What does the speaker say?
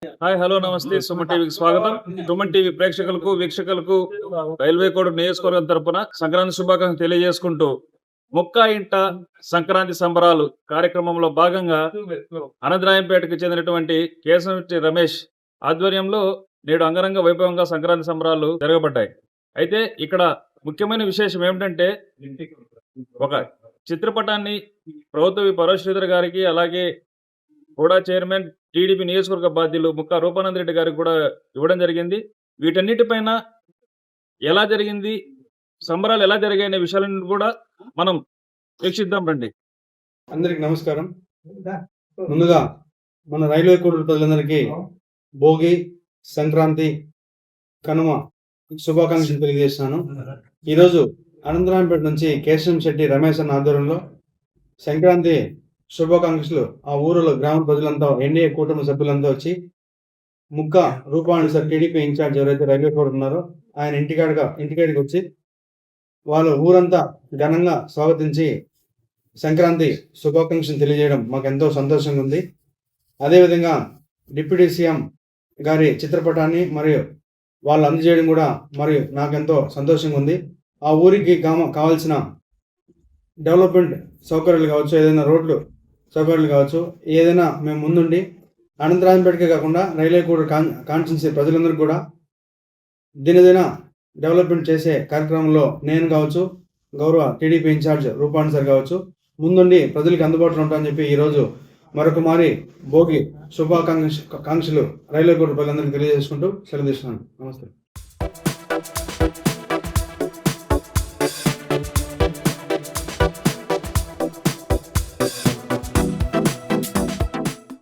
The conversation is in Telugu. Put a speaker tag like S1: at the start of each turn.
S1: హాయ్ హలో నమస్తే సుమన్ టీవీకి స్వాగతం. సుమన్ టీవీ ప్రేక్షకులకు వీక్షకులకు రైల్వే కోడ్ నియోజకవర్గం తరపున సంక్రాంతి శుభాకాంక్షలు తెలియజేసుకుంటూ ముక్కా ఇంట సంక్రాంతి సంబరాలు కార్యక్రమంలో భాగంగా అనంతరాయంపేటకు చెందినటువంటి కేశవటి రమేష్ ఆధ్వర్యంలో నేడు అంగరంగ వైభవంగా సంక్రాంతి సంబరాలు జరగబడ్డాయి. అయితే ఇక్కడ ముఖ్యమైన విశేషం ఏమిటంటే ఒక చిత్రపటాన్ని ప్రభుత్వ పరోష్ శ్రీధర్ గారికి అలాగే కూడా చైర్మన్ టీడీపీ నియోజకవర్గ బాధ్యులు ముక్కా రూపానంద రెడ్డి గారికి కూడా ఇవ్వడం జరిగింది. వీటన్నిటిపైన ఎలా జరిగింది, సంబరాలు ఎలా జరిగాయనే విషయాలను కూడా మనం వీక్షిద్దాం రండి.
S2: అందరికి నమస్కారం. ముందుగా మన రైల్వే కోడ్ ప్రజలందరికీ భోగి, సంక్రాంతి, కనుమ శుభాకాంక్షలు తెలియజేస్తున్నాను. ఈరోజు అనంతరాంపేట నుంచి కేశవం శెట్టి రమేష్ అన్న ఆధ్వర్యంలో సంక్రాంతి శుభాకాంక్షలు ఆ ఊరిలో గ్రామ ప్రజలంతా ఎన్డీఏ కూటమి సభ్యులంతా వచ్చి Mukka Rupani sir TDP incharge ఎవరైతే రైల్వే కోడ్ ఉన్నారో ఆయన ఇంటికాడికి వచ్చి వాళ్ళు ఊరంతా ఘనంగా స్వాగతించి సంక్రాంతి శుభాకాంక్షలు తెలియజేయడం మాకు ఎంతో సంతోషంగా ఉంది. అదేవిధంగా డిప్యూటీ సీఎం గారి చిత్రపటాన్ని మరియు వాళ్ళు అందజేయడం కూడా మరియు నాకెంతో సంతోషంగా ఉంది. ఆ ఊరికి కావాల్సిన డెవలప్మెంట్ సౌకర్యాలు కావచ్చు, ఏదైనా రోడ్లు సౌకర్యాలు కావచ్చు, ఏదైనా మేము ముందుండి అనంతరాయంపేటకే కాకుండా రైల్వే కోడ్ కాన్స్టిట్యున్సీ ప్రజలందరికీ కూడా దినదిన డెవలప్మెంట్ చేసే కార్యక్రమంలో నేను కావచ్చు, గౌరవ టీడీపీ ఇన్ఛార్జ్ రూపాణి సార్ కావచ్చు ముందుండి ప్రజలకు అందుబాటులో ఉంటామని చెప్పి ఈరోజు మరొక మారి భోగి శుభాకాంక్షలు రైల్వే కోడ్ ప్రజలందరికీ తెలియజేసుకుంటూ సెలవు తీసుకున్నాను. నమస్తే.